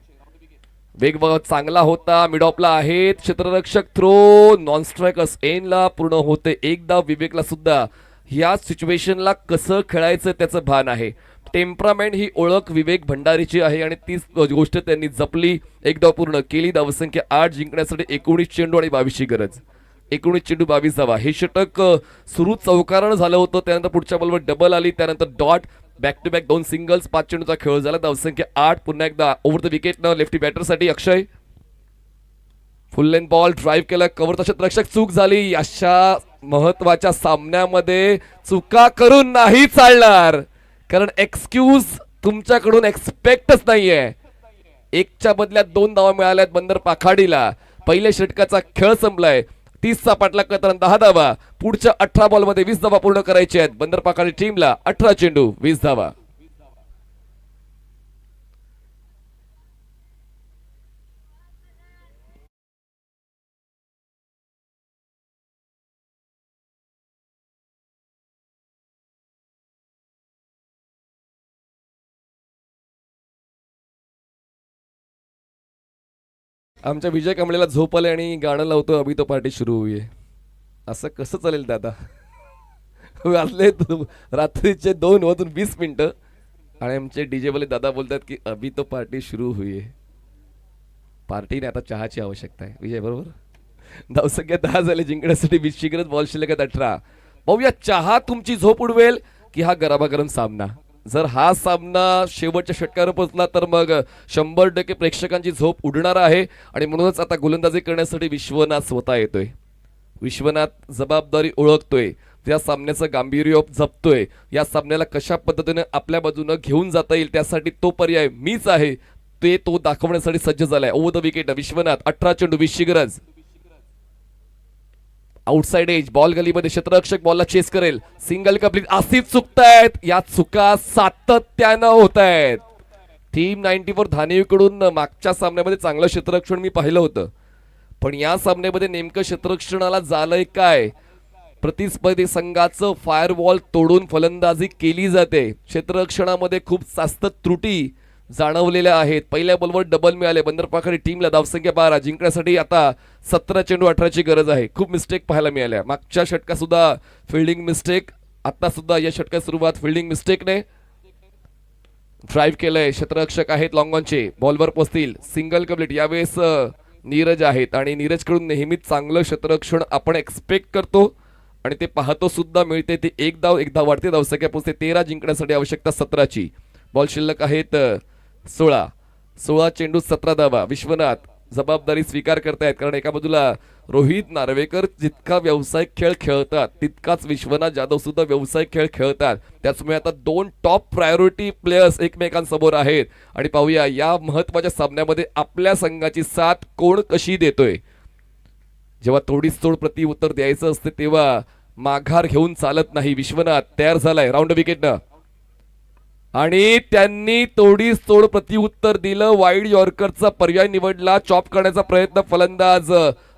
वेग चांगला होता. मिड ऑफला आहेत क्षेत्ररक्षक. थ्रो नॉन स्ट्रायकर्स एनला पूर्ण होते. एकदा विवेकला सुद्धा या सिच्युएशनला कसं खेळायचं त्याचं भान आहे. टेम्परामेंट ही ओळख विवेक भंडारीची आहे आणि तीच गोष्ट त्यांनी जपली. एकदा पूर्ण केली. धावसंख्या 8. जिंकण्यासाठी 19 चेंडू आणि 22ची गरज. 19 चेंडू 22 धावा. हे षटक सुरू चौकारण झालं होतं, त्यानंतर पुढच्या बॉलवर डबल आली, त्यानंतर dot, back to back 2 singles. 5 चेंडूचा खेळ झाला. धावसंख्या 8. पुन्हा एकदा ओव्हर द विकेटनं लेफ्टी बॅटरसाठी Akshay. Full length ball drive केला. कव्हरचा क्षेत्ररक्षक. चूक झाली. अशा महत्वाच्या सामन्यामध्ये चुका करून नाही चालणार, कारण एक्सक्यूज तुमच्याकडून एक्सपेक्टच नाहीये. 1च्या बदल्यात 2 धावा मिळाल्यात बंदर पाखाडीला. पहिल्या षटकाचा खेळ संपलाय. 30चा पाठलाग करताना 10 धावा. पुढच्या 18 बॉलमध्ये 20 धावा पूर्ण करायच्या आहेत बंदर पाखाडी टीमला. 18 चेंडू 20 धावा. आमच्या विजय कांबळेला झोप आले आणि गाणं लावतो अभी तो पार्टी सुरू हुई है. असं कसं चालेल दादा? वाजले रात्रीचे 2:20 आणि आमचे डीजे वाले दादा बोलतात की अभी तो पार्टी सुरू हुई है. पार्टीने आता चहाची आवश्यकता आहे. विजय बरोबर. धावसंख्या 10 झाले. जिंकण्यासाठी 20ची गरज. बॉल शिल्लक आहेत 18. पाहूया चहा तुमची झोप उडवेल की हा गरमागरम सामना. जर हा सामना शेवटच्या षटकावर पोहोचला तर मग 100% प्रेक्षकांची झोप उडणार आहे. आणि म्हणूनच आता गोलंदाजी करण्यासाठी विश्वनाथ स्वतः येतोय. विश्वनाथ जबाबदारी ओळखतोय. या सामन्याचं गांभीर्य जपतोय. या सामन्याला कशा पद्धतीने आपल्या बाजूने घेऊन जाता येईल त्यासाठी तो पर्याय मीच आहे ते तो दाखवण्यासाठी सज्ज झालाय. Over the wicket Vishwanath. 18 चेंडू 20ची गरज. Outside edge. बॉल गलीमध्ये क्षेत्ररक्षक बॉलला चेस करेल. Single complete. आसिफ चुकतायत. या चुका सातत्यानं होत आहेत. टीम 94 धानेकडून मागच्या सामन्यामध्ये चांगलं क्षेत्ररक्षण मी पाहिलं होतं. पण या सामन्यामध्ये नेमकं क्षेत्ररक्षणाला झालंय काय? प्रतिस्पर्धी संघाचं फायरवॉल तोडून फलंदाजी केली जाते. क्षेत्ररक्षणामध्ये खूप जास्त त्रुटी जाणवलेल्या आहेत. पहिल्या बॉलवर डबल मिळाले. बंदरपाखडी टीमला. धावसंख्या 12. जिंकण्यासाठी आता 17 चेंडू 18ची गरज आहे. खूप मिस्टेक पाहायला मिळाल्या. मागच्या षटकात सुद्धा फिल्डिंग मिस्टेक. आता सुद्धा या षटकात सुरुवात फिल्डिंग मिस्टेकने. ड्राईव्ह केलंय. क्षेत्ररक्षक आहेत लॉंगॉनचे. बॉलवर पोचतील. Single complete. यावेळेस नीरज आहेत आणि नीरजकडून नेहमीच चांगलं क्षेत्ररक्षण आपण एक्सपेक्ट करतो आणि ते पाहतो सुद्धा. मिळते ते एक धाव वाढते. धावसंख्या पोचते 13. जिंकण्यासाठी आवश्यकता 17ची. बॉल शिल्लक आहेत 16 चेंडू 17 धावा. विश्वनाथ जबाबदारी स्वीकार करतायत कारण एका बाजूला रोहित नार्वेकर जितका व्यावसायिक खेळ खेळतात तितकाच विश्वनाथ जाधव सुद्धा व्यावसायिक खेळ खेळतात. त्याचमुळे आता 2 टॉप प्रायोरिटी प्लेयर्स एकमेकांसमोर आहेत. आणि पाहूया या महत्वाच्या सामन्यामध्ये आपल्या संघाची साथ कोण कशी देतोय. जेव्हा तोडीस तोड प्रति उत्तर द्यायचं असते तेव्हा माघार घेऊन चालत नाही. विश्वनाथ तयार झालाय राऊंड विकेटनं आणि त्यांनी तोडीस तोड प्रत्युत्तर दिलं. वाईड यॉर्करचा पर्याय निवडला. चॉप करण्याचा प्रयत्न फलंदाज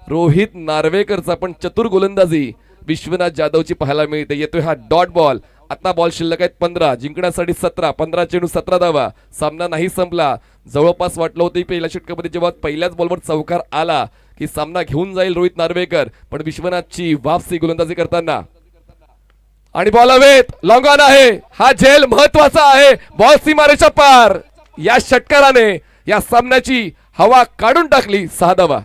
रोहित नार्वेकरचा. पण चतुर गोलंदाजी विश्वनाथ जाधवची पाहायला मिळते. येतोय हा डॉट बॉल. आता बॉल शिल्लक आहेत 15. जिंकण्यासाठी 17. 15 चेंडू 17 धावा. सामना नाही संपला. जवळपास वाटलं होतं पहिल्या षटकामध्ये जेव्हा पहिल्याच बॉलवर चौकार आला की सामना घेऊन जाईल रोहित नार्वेकर. पण विश्वनाथची वापसी गोलंदाजी करताना आणि बॉल हवेत. लॉंग ऑन आहे. हा झेल महत्वाचा आहे. बॉल सीमारेषा पार. या षटकाराने या सामन्याची हवा काढून टाकली. 6 धावा.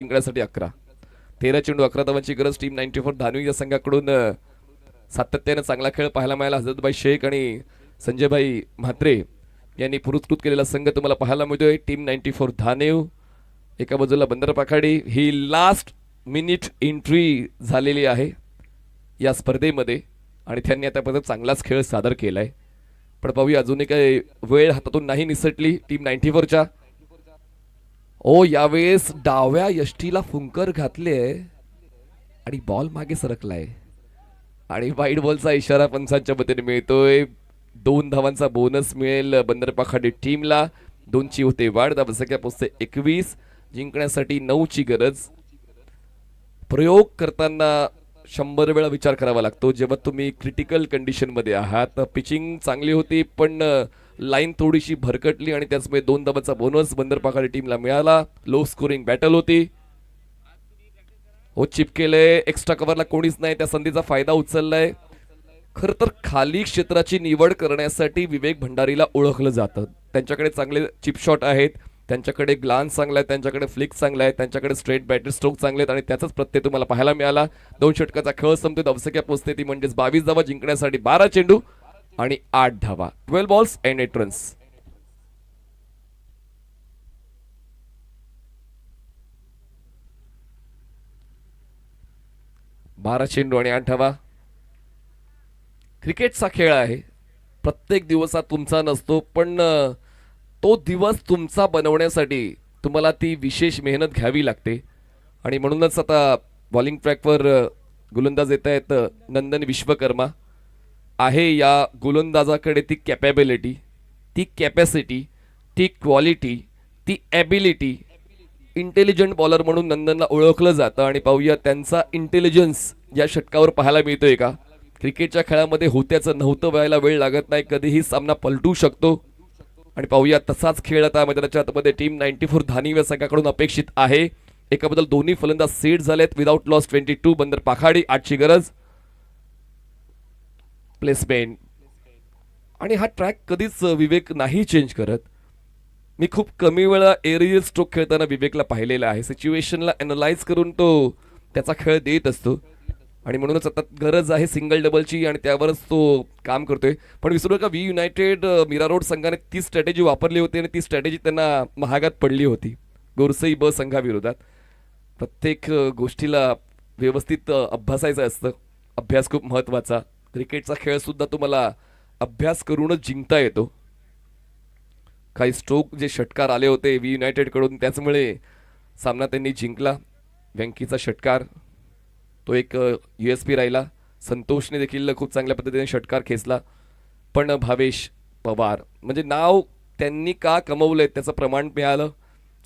जिंकण्यासाठी 11. 13 चेंडू 11 धावांची गरज. टीम 94 धानवी या संघाकडून सातत्याने चांगला खेळ पाहायला मिळाला. हजरतभाई शेख आणि संजयभाई म्हात्रे यांनी पुरस्कृत केलेला संघ तुम्हाला पाहायला मिळतोय. टीम 94 धानेव एका बाजूला बंदरपाखाडी. ही लास्ट मिनिट एंट्री झालेली आहे या स्पर्धेमध्ये आणि त्यांनी आतापर्यंत चांगलाच खेळ सादर केलाय. पण पाहूया अजूनही काही वेळ हातातून नाही निसटली टीम 94च्या. ओ यावेळेस डाव्या यष्टीला फुंकर घातले आणि बॉल मागे सरकलाय आणि वाईड बॉलचा इशारा पंचांच्या मते मिळतोय. 2 धावांचा बोनस मिळेल बंदरपाखाडी टीमला. 2ची होते वाढ. धावसंख्या पोचते 21. जिंकण्यासाठी 9ची गरज. प्रयोग करताना 100 वेळा विचार करावा लागतो. जेव्हा तुम्ही क्रिटिकल कंडिशन मध्ये आहात. पिचिंग चांगली होती पण लाईन थोडीशी भरकटली आणि त्याचमुळे 2 धावांचा बोनस बंदरपाखाडी टीमला मिळाला. लो स्कोरिंग बॅटल होती. हो चिपकेलंय. एक्स्ट्रा कव्हरला कोणीच नाही. त्या संधीचा फायदा उचललाय. खर तर खाली क्षेत्राची निवड करण्यासाठी विवेक भंडारीला ओळखलं जातं. त्यांच्याकडे चांगले चिप शॉट आहेत. त्यांच्याकडे ग्लान्स चांगला आहे. त्यांच्याकडे फ्लिक चांगला आहे. त्यांच्याकडे स्ट्रेट बॅटरी स्ट्रोक चांगले आहेत आणि त्याचाच प्रत्यय तुम्हाला पाहायला मिळाला. 2 षटकाचा खेळ संपतोय. धावसंख्या पोचते ती म्हणजेच 22 धावा. जिंकण्यासाठी 12 चेंडू आणि 8 धावा. 12 बॉल्स अँड 8 रन्स. बारा चेंडू आणि 8 धावा. क्रिकेटचा खेळ आहे. प्रत्येक दिवस हा तुमचा नसतो पण तो दिवस तुमचा बनवण्यासाठी तुम्हाला ती विशेष मेहनत घ्यावी लागते आणि म्हणूनच आता बॉलिंग ट्रॅकवर गोलंदाज येत आहेत नंदन विश्वकर्मा. आहे या गोलंदाजाकडे ती कॅपॅबिलिटी, ती कॅपॅसिटी, ती क्वालिटी, ती ॲबिलिटी. इंटेलिजंट बॉलर म्हणून नंदनला ओळखलं जातं आणि पाहूया त्यांचा इंटेलिजन्स या षटकावर पाहायला मिळतोय का. क्रिकेटच्या खेळामध्ये होत्याचं नव्हतं व्हायला वेळ लागत नाही, कधीही सामना पलटू शकतो. आणि पाहूया तसाच खेळ आता मैदानाच्या आतमध्ये टीम 94 धानिव्या संघाकडून अपेक्षित आहे. एकाबद्दल दोन्ही फलंदाज सेट झालेत. विदाउट लॉस 22 बंदर पाखाडी 8ची गरज. प्लेसमेंट आणि हा ट्रॅक कधीच विवेक नाही चेंज करत. मी खूप कमी वेळा एरियल स्ट्रोक खेळताना विवेकला पाहिलेला आहे. सिच्युएशनला अनालाइज करून तो त्याचा खेळ देत असतो आणि म्हणूनच आता गरज आहे सिंगल डबलची आणि त्यावरच तो काम करतोय. पण विसरू नका व्ही युनायटेड मीरा रोड संघाने ती स्ट्रॅटेजी वापरली होती आणि ती स्ट्रॅटेजी त्यांना महागात पडली होती गोरसई ब संघाविरोधात. प्रत्येक गोष्टीला व्यवस्थित अभ्यासायचं असतं. अभ्यास खूप महत्त्वाचा. क्रिकेटचा खेळ सुद्धा तुम्हाला अभ्यास करूनच जिंकता येतो. काही स्ट्रोक जे षटकार आले होते व्ही युनायटेडकडून त्याचमुळे सामना त्यांनी जिंकला. व्यंकीचा षटकार तो एक USP राहिला. संतोषने देखील खूप चांगल्या पद्धतीने षटकार खेचला. पण भावेश पवार म्हणजे नाव त्यांनी का कमवलंय त्याचं प्रमाण मिळालं.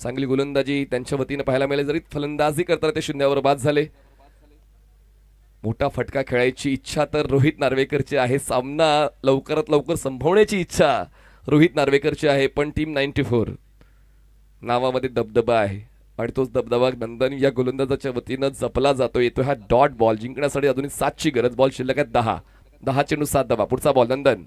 चांगली गोलंदाजी त्यांच्या वतीनं पाहायला मिळाली. जरी फलंदाजी करताना ते शून्यावर बाद झाले. मोठा फटका खेळायची इच्छा तर रोहित नार्वेकरची आहे. सामना लवकरात लवकर संपवण्याची इच्छा रोहित नार्वेकरची आहे. पण टीम 94 नावामध्ये दबदबा आहे आणि तोच दबदबा नंदन या गोलंदाजाच्या वतीनं जपला जातो. येतो हा डॉट बॉल. जिंकण्यासाठी अजूनही 7ची गरज. बॉल शिल्लक आहे 10 चेंडू 7 धावा. पुढचा बॉल नंदन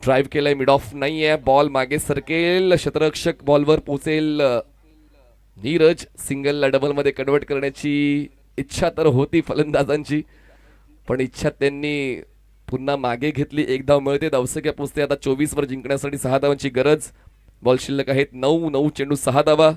ड्राईव्ह केलाय. मिड ऑफ नाहीये. बॉल मागे सरकेल. क्षेत्ररक्षक बॉलवर पोचेल. नीरज सिंगलला डबल मध्ये कन्वर्ट करण्याची इच्छा तर होती फलंदाजांची पण इच्छा त्यांनी पुन्हा मागे घेतली. एक धाव मिळते. धावसंख्या पोचते आता 24 वर. जिंकण्यासाठी 6 धावांची गरज. बॉल शिल्लक आहेत 9 चेंडू 6 धावा.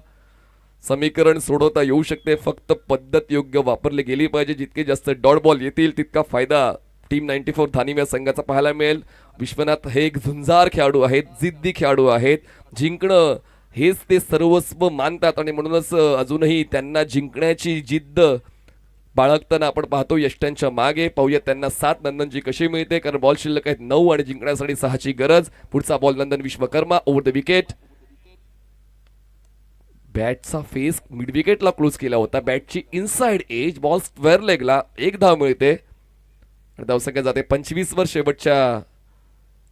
समीकरण सोडवता येऊ शकते फक्त पद्धत योग्य वापरली गेली पाहिजे. जितके जास्त डॉट बॉल येतील तितका फायदा टीम 94 धानिव्या संघाचा पाहायला मिळेल. विश्वनाथ हे एक झुंजार खेळाडू आहेत, जिद्दी खेळाडू आहेत. जिंकणं हेच ते सर्वस्व मानतात आणि म्हणूनच अजूनही त्यांना जिंकण्याची जिद्द बाळगताना आपण पाहतो यष्ट्यांच्या मागे. पाहूया त्यांना 7 नंदनची कशी मिळते कारण बॉल शिल्लक आहेत 9 आणि जिंकण्यासाठी 6ची गरज. पुढचा ball Nandan Vishwakarma over the wicket. बॅटचा फेस मिड विकेटला क्लोज केला होता. बॅटची इनसाइड एज. बॉल स्क्वेअर लेगला. 1 धाव मिळते. धावसंख्या जाते 25 वर. शेवटच्या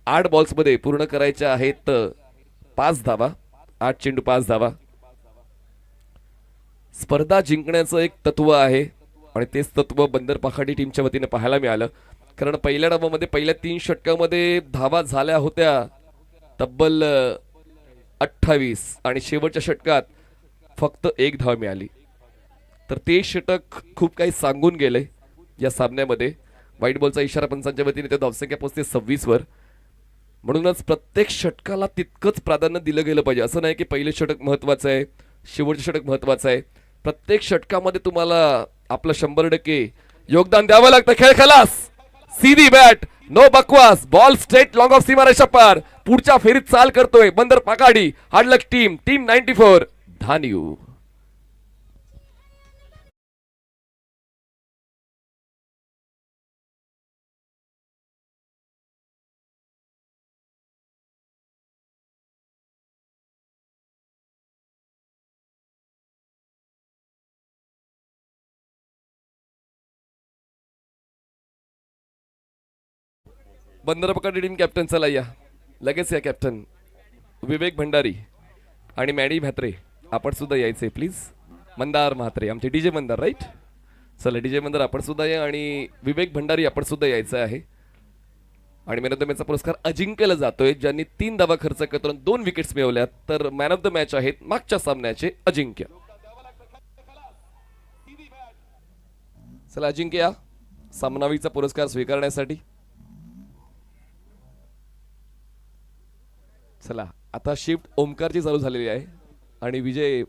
8 बॉल्समध्ये पूर्ण करायच्या आहेत 5 धावा. 8 चेंडू 5 धावा. स्पर्धा जिंकण्याचं एक तत्व आहे आणि तेच तत्व बंदर पाखाडी टीमच्या वतीने पाहायला मिळालं. कारण पहिल्या डावामध्ये पहिल्या 3 षटकामध्ये धावा झाल्या होत्या तब्बल 28 आणि शेवटच्या षटकात फक्त 1 धाव मिळाली. तर ते षटक खूप काही सांगून गेले या सामन्यामध्ये. व्हाईट बॉलचा इशारा पंचांच्या वतीने ते धावसंख्या पोहोचते 26 वर. म्हणूनच प्रत्येक षटकाला तितकंच प्राधान्य दिलं गेलं पाहिजे. असं नाही की पहिले षटक महत्वाचं आहे शेवटचं षटक महत्वाचं आहे. प्रत्येक षटकामध्ये तुम्हाला आपलं 100% योगदान द्यावं लागतं. खेळ खलास. सीधी बॅट. नो बकवास. बॉल स्ट्रेट लॉंग ऑफ सीमारेषा पार. पुढच्या फेरीत चाल करतोय बंदर पाखाडी. हार्ड लक टीम 94 धानिव. बंदर पकडे टीम कॅप्टन चला या लगेच या. कॅप्टन विवेक भंडारी आणि मॅडी म्हात्रे आपण सुद्धा यायचे प्लीज. मंदार म्हात्रे आमचे डीजे मंदार राईट. चला डीजे मंदार आपण सुद्धा या आणि विवेक भंडारी आपण सुद्धा यायचं आहे. आणि मॅन ऑफ द मॅचचा पुरस्कार अजिंक्यला जातोय ज्यांनी 3 धावा खर्च करून 2 विकेट्स मिळवल्यात. तर मॅन ऑफ द मॅच आहेत मागच्या सामन्याचे अजिंक्य. चला अजिंक्य या सामनावीचा पुरस्कार स्वीकारण्यासाठी. चला आता शिफ्ट ओमकारची चालू झालेली आहे आणि विजय